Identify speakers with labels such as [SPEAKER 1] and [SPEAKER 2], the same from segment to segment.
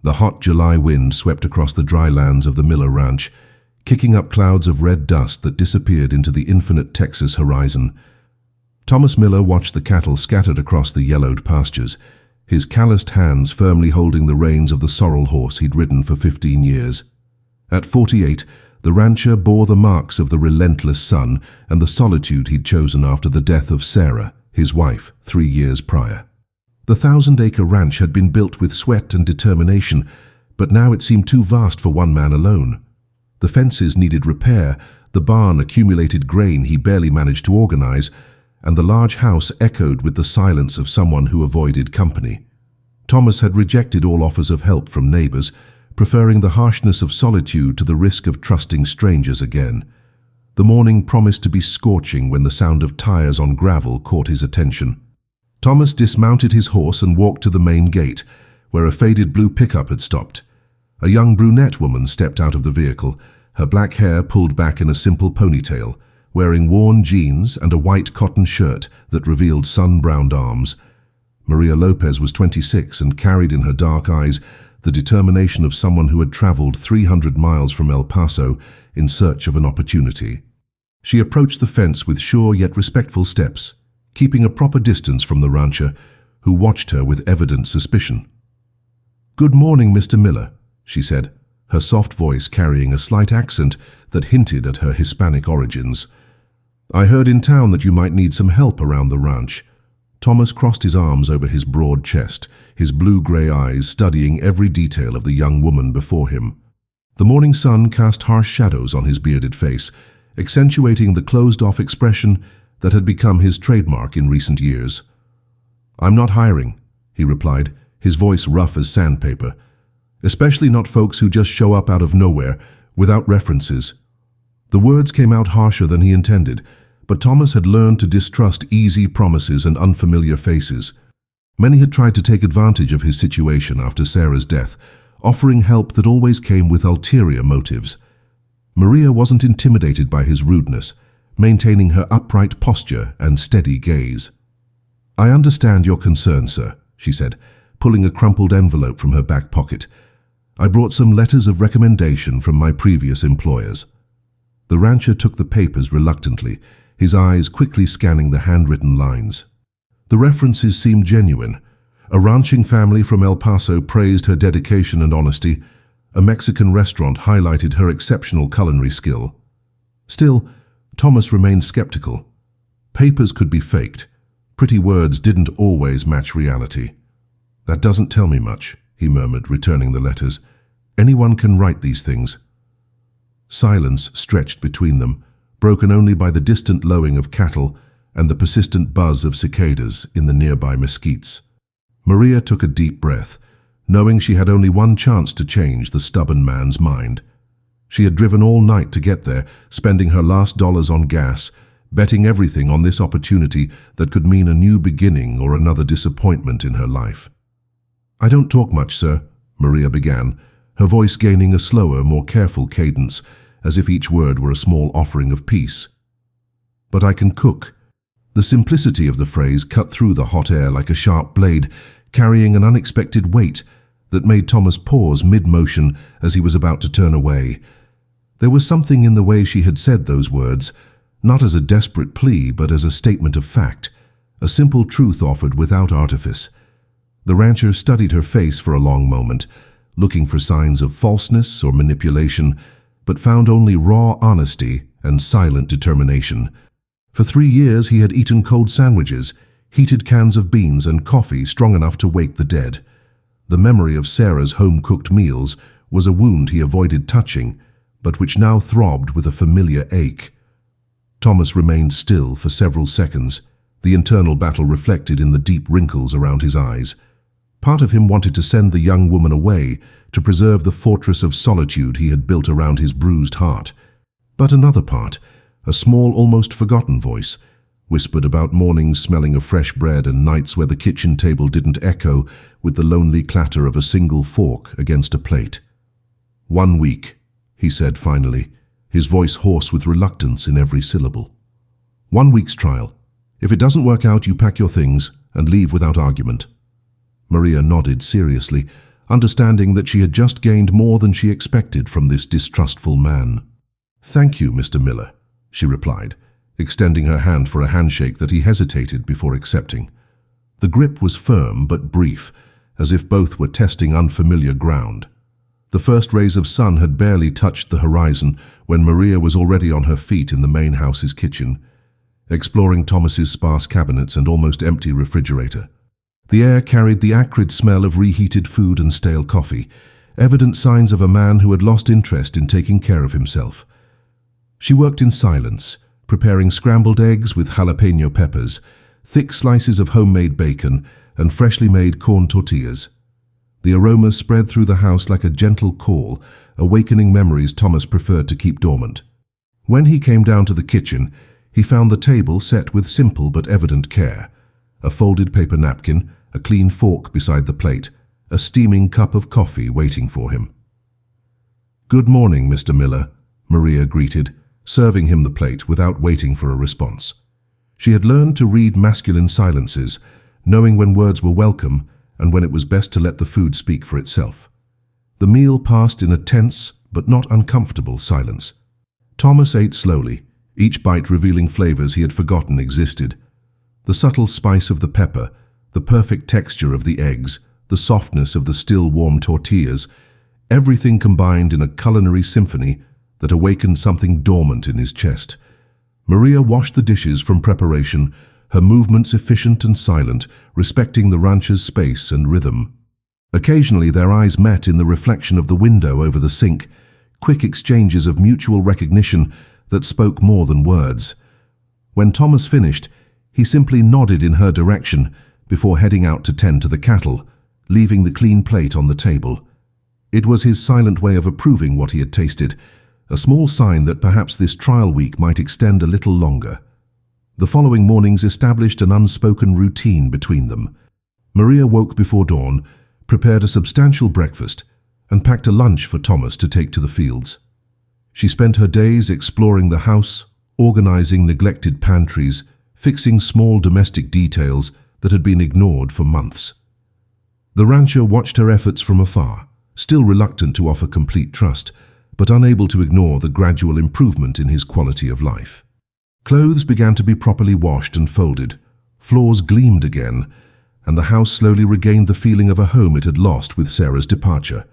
[SPEAKER 1] The hot July wind swept across the dry lands of the Miller Ranch, kicking up clouds of red dust that disappeared into the infinite Texas horizon. Thomas Miller watched the cattle scattered across the yellowed pastures, his calloused hands firmly holding the reins of the sorrel horse he'd ridden for 15 years. At 48, the rancher bore the marks of the relentless sun and the solitude he'd chosen after the death of Sarah, his wife, 3 years prior. The 1,000-acre ranch had been built with sweat and determination, but now it seemed too vast for one man alone. The fences needed repair, the barn accumulated grain he barely managed to organize, and the large house echoed with the silence of someone who avoided company. Thomas had rejected all offers of help from neighbors, preferring the harshness of solitude to the risk of trusting strangers again. The morning promised to be scorching when the sound of tires on gravel caught his attention. Thomas dismounted his horse and walked to the main gate, where a faded blue pickup had stopped. A young brunette woman stepped out of the vehicle, her black hair pulled back in a simple ponytail, wearing worn jeans and a white cotton shirt that revealed sun-browned arms. Maria Lopez was 26 and carried in her dark eyes the determination of someone who had traveled 300 miles from El Paso in search of an opportunity. She approached the fence with sure yet respectful steps, keeping a proper distance from the rancher, who watched her with evident suspicion. "Good morning, Mr. Miller," she said, her soft voice carrying a slight accent that hinted at her Hispanic origins. "I heard in town that you might need some help around the ranch." Thomas crossed his arms over his broad chest, his blue-gray eyes studying every detail of the young woman before him. The morning sun cast harsh shadows on his bearded face, accentuating the closed-off expression that had become his trademark in recent years. "I'm not hiring," he replied, his voice rough as sandpaper. "Especially not folks who just show up out of nowhere, without references." The words came out harsher than he intended, but Thomas had learned to distrust easy promises and unfamiliar faces. Many had tried to take advantage of his situation after Sarah's death, offering help that always came with ulterior motives. Maria wasn't intimidated by his rudeness, maintaining her upright posture and steady gaze. "I understand your concern, sir," she said, pulling a crumpled envelope from her back pocket. "I brought some letters of recommendation from my previous employers." The rancher took the papers reluctantly, his eyes quickly scanning the handwritten lines. The references seemed genuine. A ranching family from El Paso praised her dedication and honesty. A Mexican restaurant highlighted her exceptional culinary skill. Still, Thomas remained skeptical. Papers could be faked. Pretty words didn't always match reality. "That doesn't tell me much," he murmured, returning the letters. "Anyone can write these things." Silence stretched between them, broken only by the distant lowing of cattle and the persistent buzz of cicadas in the nearby mesquites. Maria took a deep breath, knowing she had only one chance to change the stubborn man's mind. She had driven all night to get there, spending her last dollars on gas, betting everything on this opportunity that could mean a new beginning or another disappointment in her life. "I don't talk much, sir," Maria began, her voice gaining a slower, more careful cadence, as if each word were a small offering of peace. "But I can cook." The simplicity of the phrase cut through the hot air like a sharp blade, carrying an unexpected weight that made Thomas pause mid-motion as he was about to turn away. There was something in the way she had said those words, not as a desperate plea but as a statement of fact, a simple truth offered without artifice. The rancher studied her face for a long moment, looking for signs of falseness or manipulation, but found only raw honesty and silent determination. For 3 years he had eaten cold sandwiches, heated cans of beans and coffee strong enough to wake the dead. The memory of Sarah's home-cooked meals was a wound he avoided touching, but which now throbbed with a familiar ache. Thomas remained still for several seconds, the internal battle reflected in the deep wrinkles around his eyes. Part of him wanted to send the young woman away, to preserve the fortress of solitude he had built around his bruised heart. But another part, a small, almost forgotten voice, whispered about mornings smelling of fresh bread and nights where the kitchen table didn't echo with the lonely clatter of a single fork against a plate. "1 week," he said finally, his voice hoarse with reluctance in every syllable. "1 week's trial. If it doesn't work out, you pack your things and leave without argument." Maria nodded seriously, understanding that she had just gained more than she expected from this distrustful man. "Thank you, Mr. Miller," she replied, extending her hand for a handshake that he hesitated before accepting. The grip was firm but brief, as if both were testing unfamiliar ground. The first rays of sun had barely touched the horizon when Maria was already on her feet in the main house's kitchen, exploring Thomas's sparse cabinets and almost empty refrigerator. The air carried the acrid smell of reheated food and stale coffee, evident signs of a man who had lost interest in taking care of himself. She worked in silence, preparing scrambled eggs with jalapeno peppers, thick slices of homemade bacon, and freshly made corn tortillas. The aroma spread through the house like a gentle call, awakening memories Thomas preferred to keep dormant. When he came down to the kitchen, he found the table set with simple but evident care. A folded paper napkin, a clean fork beside the plate, a steaming cup of coffee waiting for him. "Good morning, Mr. Miller," Maria greeted, serving him the plate without waiting for a response. She had learned to read masculine silences, knowing when words were welcome and when it was best to let the food speak for itself. The meal passed in a tense but not uncomfortable silence. Thomas ate slowly, each bite revealing flavors he had forgotten existed. The subtle spice of the pepper, the perfect texture of the eggs, the softness of the still warm tortillas, everything combined in a culinary symphony that awakened something dormant in his chest. Maria washed the dishes from preparation, her movements efficient and silent, respecting the ranch's space and rhythm. Occasionally their eyes met in the reflection of the window over the sink, quick exchanges of mutual recognition that spoke more than words. When Thomas finished, he simply nodded in her direction before heading out to tend to the cattle, leaving the clean plate on the table. It was his silent way of approving what he had tasted, a small sign that perhaps this trial week might extend a little longer. The following mornings established an unspoken routine between them. Maria woke before dawn, prepared a substantial breakfast, and packed a lunch for Thomas to take to the fields. She spent her days exploring the house, organizing neglected pantries, fixing small domestic details that had been ignored for months. The rancher watched her efforts from afar, still reluctant to offer complete trust, but unable to ignore the gradual improvement in his quality of life. Clothes began to be properly washed and folded, floors gleamed again, and the house slowly regained the feeling of a home it had lost with Sarah's departure.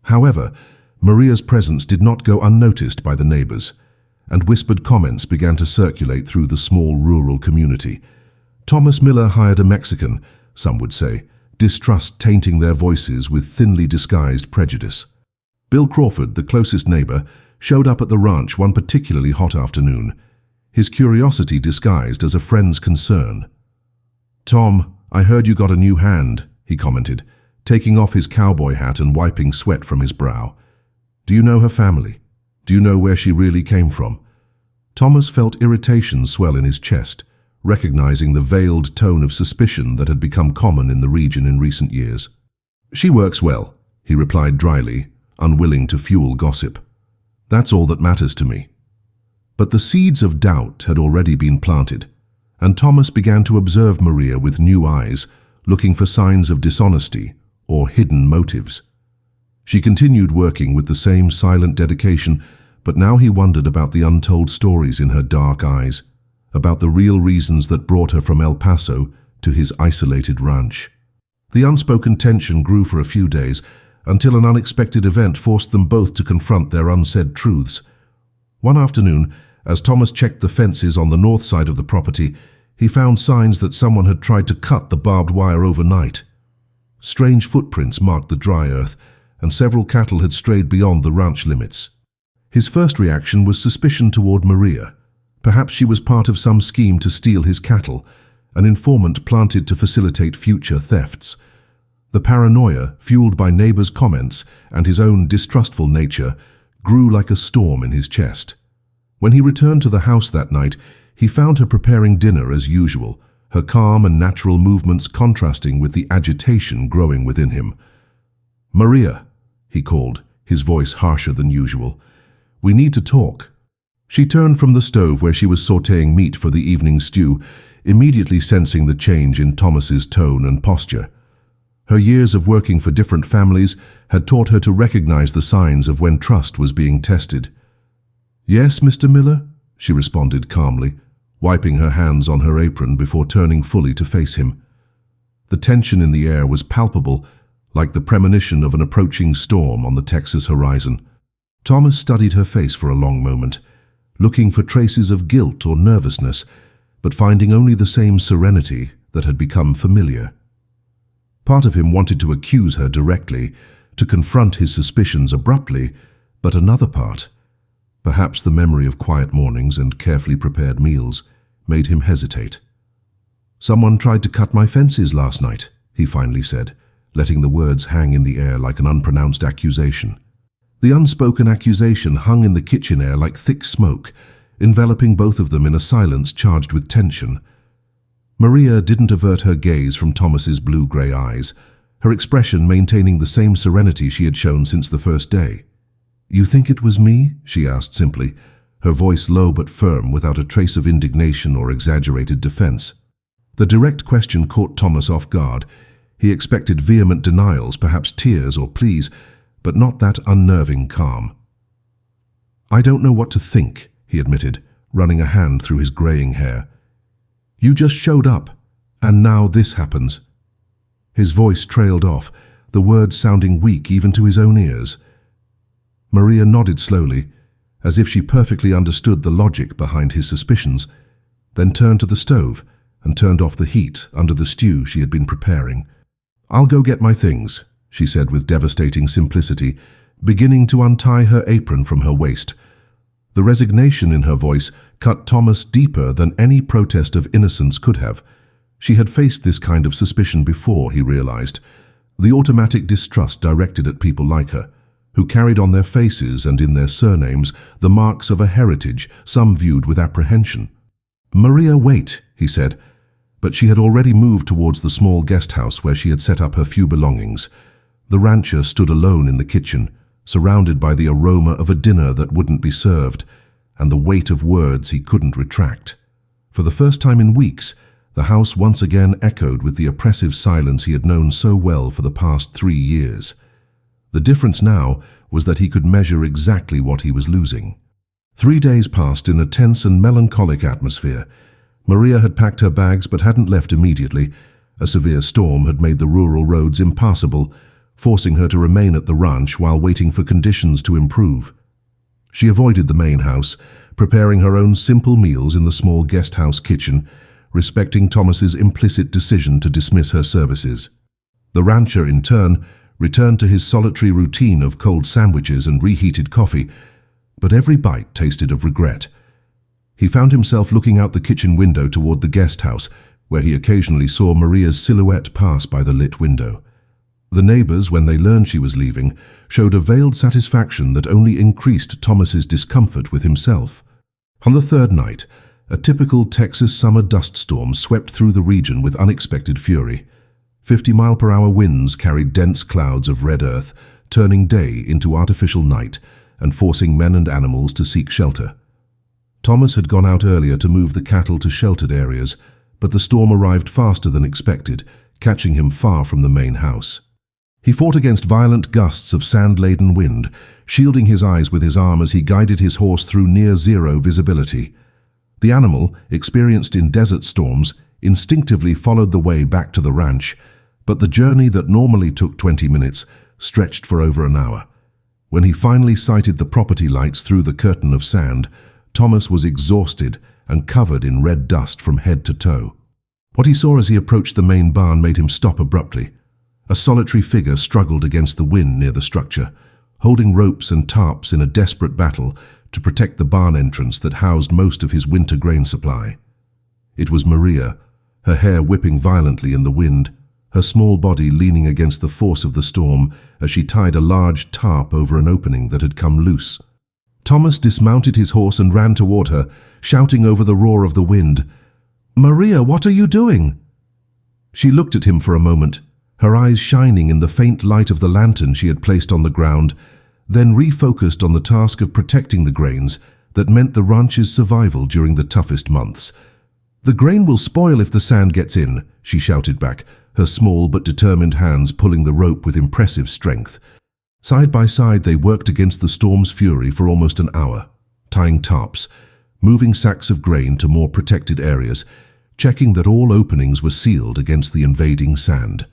[SPEAKER 1] However, Maria's presence did not go unnoticed by the neighbors, and whispered comments began to circulate through the small rural community. Thomas Miller hired a Mexican, some would say, distrust tainting their voices with thinly disguised prejudice. Bill Crawford, the closest neighbor, showed up at the ranch one particularly hot afternoon, his curiosity disguised as a friend's concern. "Tom, I heard you got a new hand," he commented, taking off his cowboy hat and wiping sweat from his brow. "Do you know her family? Do you know where she really came from?" Thomas felt irritation swell in his chest, recognizing the veiled tone of suspicion that had become common in the region in recent years. "She works well," he replied dryly, unwilling to fuel gossip. "That's all that matters to me." But the seeds of doubt had already been planted, and Thomas began to observe Maria with new eyes, looking for signs of dishonesty or hidden motives. She continued working with the same silent dedication, but now he wondered about the untold stories in her dark eyes, about the real reasons that brought her from El Paso to his isolated ranch. The unspoken tension grew for a few days, until an unexpected event forced them both to confront their unsaid truths. One afternoon, as Thomas checked the fences on the north side of the property, he found signs that someone had tried to cut the barbed wire overnight. Strange footprints marked the dry earth, and several cattle had strayed beyond the ranch limits. His first reaction was suspicion toward Maria. Perhaps she was part of some scheme to steal his cattle, an informant planted to facilitate future thefts. The paranoia, fueled by neighbors' comments and his own distrustful nature, grew like a storm in his chest. When he returned to the house that night, he found her preparing dinner as usual, her calm and natural movements contrasting with the agitation growing within him. "Maria," he called, his voice harsher than usual, "we need to talk." She turned from the stove where she was sautéing meat for the evening stew, immediately sensing the change in Thomas's tone and posture. Her years of working for different families had taught her to recognize the signs of when trust was being tested. "Yes, Mr. Miller," she responded calmly, wiping her hands on her apron before turning fully to face him. The tension in the air was palpable, like the premonition of an approaching storm on the Texas horizon. Thomas studied her face for a long moment, looking for traces of guilt or nervousness, but finding only the same serenity that had become familiar. Part of him wanted to accuse her directly, to confront his suspicions abruptly, but another part, perhaps the memory of quiet mornings and carefully prepared meals, made him hesitate. "Someone tried to cut my fences last night," he finally said, letting the words hang in the air like an unpronounced accusation. The unspoken accusation hung in the kitchen air like thick smoke, enveloping both of them in a silence charged with tension. Maria didn't avert her gaze from Thomas's blue-gray eyes, her expression maintaining the same serenity she had shown since the first day. "You think it was me?" she asked simply, her voice low but firm, without a trace of indignation or exaggerated defense. The direct question caught Thomas off guard. He expected vehement denials, perhaps tears or pleas, but not that unnerving calm. "I don't know what to think," he admitted, running a hand through his graying hair. "You just showed up, and now this happens." His voice trailed off, the words sounding weak even to his own ears. Maria nodded slowly, as if she perfectly understood the logic behind his suspicions, then turned to the stove and turned off the heat under the stew she had been preparing. "I'll go get my things," she said with devastating simplicity, beginning to untie her apron from her waist. The resignation in her voice cut Thomas deeper than any protest of innocence could have. She had faced this kind of suspicion before, he realized, the automatic distrust directed at people like her, who carried on their faces and in their surnames the marks of a heritage some viewed with apprehension. "Maria, wait," he said, but she had already moved towards the small guest house where she had set up her few belongings. The rancher stood alone in the kitchen, surrounded by the aroma of a dinner that wouldn't be served, and the weight of words he couldn't retract. For the first time in weeks, the house once again echoed with the oppressive silence he had known so well for the past 3 years. The difference now was that he could measure exactly what he was losing. 3 days passed in a tense and melancholic atmosphere. Maria had packed her bags but hadn't left immediately. A severe storm had made the rural roads impassable, forcing her to remain at the ranch while waiting for conditions to improve. She avoided the main house, preparing her own simple meals in the small guest house kitchen, respecting Thomas's implicit decision to dismiss her services. The rancher, in turn, returned to his solitary routine of cold sandwiches and reheated coffee, but every bite tasted of regret. He found himself looking out the kitchen window toward the guest house, where he occasionally saw Maria's silhouette pass by the lit window. The neighbors, when they learned she was leaving, showed a veiled satisfaction that only increased Thomas's discomfort with himself. On the third night, a typical Texas summer dust storm swept through the region with unexpected fury. 50-mile-per-hour winds carried dense clouds of red earth, turning day into artificial night and forcing men and animals to seek shelter. Thomas had gone out earlier to move the cattle to sheltered areas, but the storm arrived faster than expected, catching him far from the main house. He fought against violent gusts of sand-laden wind, shielding his eyes with his arm as he guided his horse through near-zero visibility. The animal, experienced in desert storms, instinctively followed the way back to the ranch, but the journey that normally took 20 minutes stretched for over an hour. When he finally sighted the property lights through the curtain of sand, Thomas was exhausted and covered in red dust from head to toe. What he saw as he approached the main barn made him stop abruptly. A solitary figure struggled against the wind near the structure, holding ropes and tarps in a desperate battle to protect the barn entrance that housed most of his winter grain supply. It was Maria, her hair whipping violently in the wind, her small body leaning against the force of the storm as she tied a large tarp over an opening that had come loose. Thomas dismounted his horse and ran toward her, shouting over the roar of the wind, "Maria, what are you doing?" She looked at him for a moment, her eyes shining in the faint light of the lantern she had placed on the ground, then refocused on the task of protecting the grains that meant the ranch's survival during the toughest months. "The grain will spoil if the sand gets in," she shouted back, her small but determined hands pulling the rope with impressive strength. Side by side they worked against the storm's fury for almost an hour, tying tarps, moving sacks of grain to more protected areas, checking that all openings were sealed against the invading sand.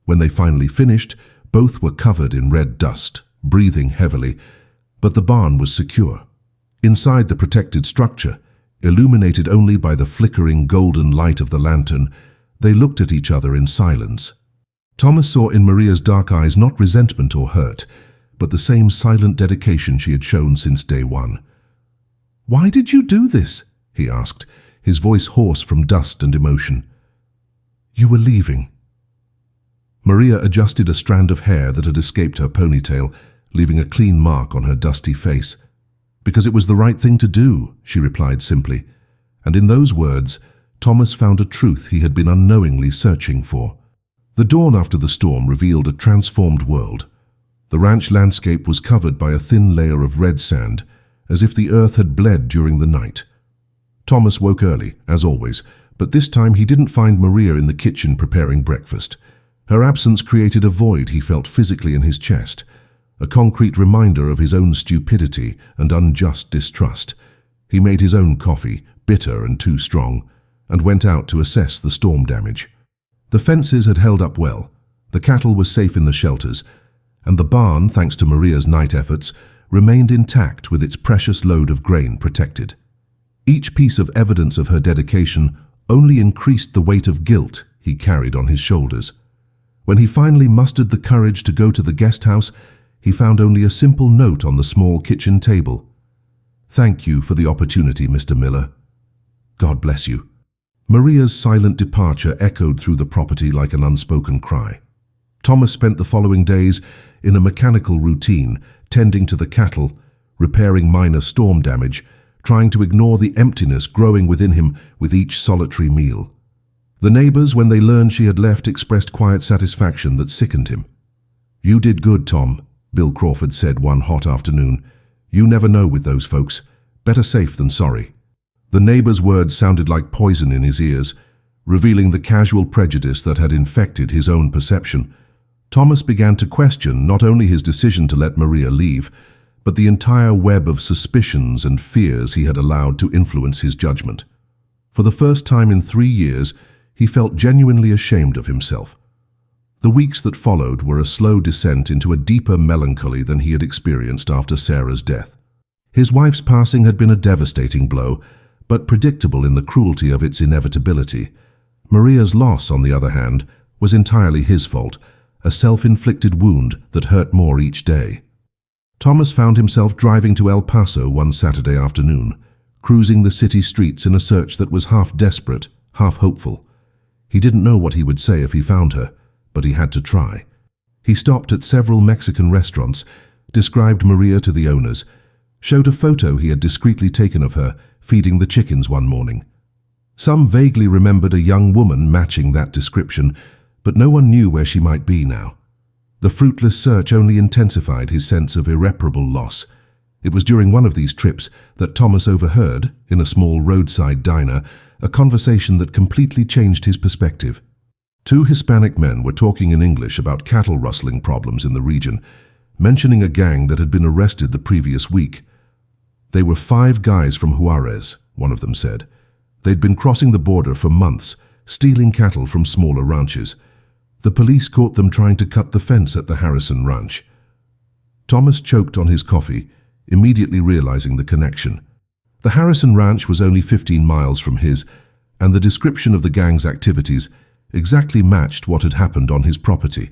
[SPEAKER 1] When they finally finished, both were covered in red dust, breathing heavily, but the barn was secure. Inside the protected structure, illuminated only by the flickering golden light of the lantern, they looked at each other in silence. Thomas saw in Maria's dark eyes not resentment or hurt, but the same silent dedication she had shown since day one. "Why did you do this?" he asked, his voice hoarse from dust and emotion. "You were leaving." Maria adjusted a strand of hair that had escaped her ponytail, leaving a clean mark on her dusty face. "Because it was the right thing to do," she replied simply, and in those words, Thomas found a truth he had been unknowingly searching for. The dawn after the storm revealed a transformed world. The ranch landscape was covered by a thin layer of red sand, as if the earth had bled during the night. Thomas woke early, as always, but this time he didn't find Maria in the kitchen preparing breakfast. Her absence created a void he felt physically in his chest, a concrete reminder of his own stupidity and unjust distrust. He made his own coffee, bitter and too strong, and went out to assess the storm damage. The fences had held up well, the cattle were safe in the shelters, and the barn, thanks to Maria's night efforts, remained intact with its precious load of grain protected. Each piece of evidence of her dedication only increased the weight of guilt he carried on his shoulders. When he finally mustered the courage to go to the guest house, he found only a simple note on the small kitchen table. "Thank you for the opportunity, Mr. Miller. God bless you." Maria's silent departure echoed through the property like an unspoken cry. Thomas spent the following days in a mechanical routine, tending to the cattle, repairing minor storm damage, trying to ignore the emptiness growing within him with each solitary meal. The neighbors, when they learned she had left, expressed quiet satisfaction that sickened him. "You did good, Tom," Bill Crawford said one hot afternoon. "You never know with those folks. Better safe than sorry." The neighbor's words sounded like poison in his ears, revealing the casual prejudice that had infected his own perception. Thomas began to question not only his decision to let Maria leave, but the entire web of suspicions and fears he had allowed to influence his judgment. For the first time in 3 years, he felt genuinely ashamed of himself. The weeks that followed were a slow descent into a deeper melancholy than he had experienced after Sarah's death. His wife's passing had been a devastating blow, but predictable in the cruelty of its inevitability. Maria's loss, on the other hand, was entirely his fault, a self-inflicted wound that hurt more each day. Thomas found himself driving to El Paso one Saturday afternoon, cruising the city streets in a search that was half desperate, half hopeful. He didn't know what he would say if he found her, but he had to try. He stopped at several Mexican restaurants, described Maria to the owners, showed a photo he had discreetly taken of her feeding the chickens one morning. Some vaguely remembered a young woman matching that description, but no one knew where she might be now. The fruitless search only intensified his sense of irreparable loss. It was during one of these trips that Thomas overheard, in a small roadside diner, a conversation that completely changed his perspective. 2 Hispanic men were talking in English about cattle rustling problems in the region, mentioning a gang that had been arrested the previous week. They were 5 guys from Juarez, one of them said. They'd been crossing the border for months, stealing cattle from smaller ranches. The police caught them trying to cut the fence at the Harrison Ranch. Thomas choked on his coffee, immediately realizing the connection. The Harrison Ranch was only 15 miles from his, and the description of the gang's activities exactly matched what had happened on his property.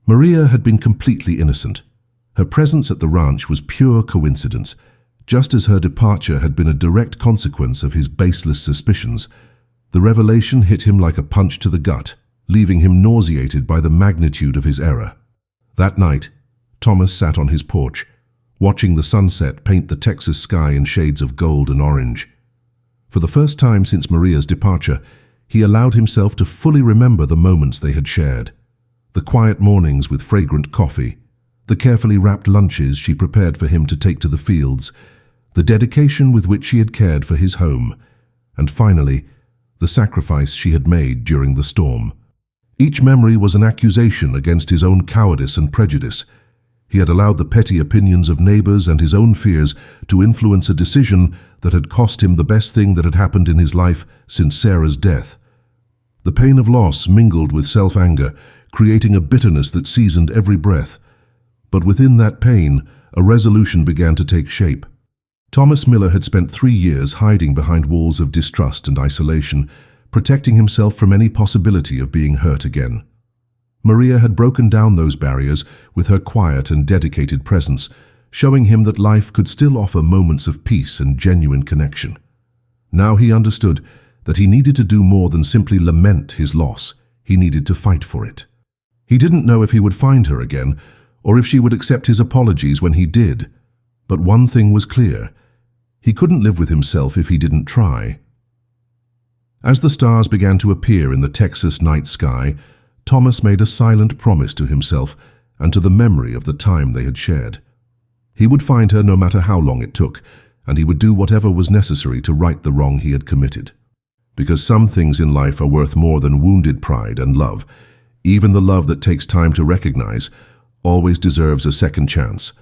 [SPEAKER 1] Maria had been completely innocent. Her presence at the ranch was pure coincidence, just as her departure had been a direct consequence of his baseless suspicions. The revelation hit him like a punch to the gut, leaving him nauseated by the magnitude of his error. That night, Thomas sat on his porch, watching the sunset paint the Texas sky in shades of gold and orange. For the first time since Maria's departure, he allowed himself to fully remember the moments they had shared. The quiet mornings with fragrant coffee, the carefully wrapped lunches she prepared for him to take to the fields, the dedication with which she had cared for his home, and finally, the sacrifice she had made during the storm. Each memory was an accusation against his own cowardice and prejudice. He had allowed the petty opinions of neighbors and his own fears to influence a decision that had cost him the best thing that had happened in his life since Sarah's death. The pain of loss mingled with self-anger, creating a bitterness that seasoned every breath. But within that pain, a resolution began to take shape. Thomas Miller had spent 3 years hiding behind walls of distrust and isolation, protecting himself from any possibility of being hurt again. Maria had broken down those barriers with her quiet and dedicated presence, showing him that life could still offer moments of peace and genuine connection. Now he understood that he needed to do more than simply lament his loss. He needed to fight for it. He didn't know if he would find her again, or if she would accept his apologies when he did. But one thing was clear. He couldn't live with himself if he didn't try. As the stars began to appear in the Texas night sky, Thomas made a silent promise to himself and to the memory of the time they had shared. He would find her no matter how long it took, and he would do whatever was necessary to right the wrong he had committed. Because some things in life are worth more than wounded pride and love. Even the love that takes time to recognize always deserves a second chance.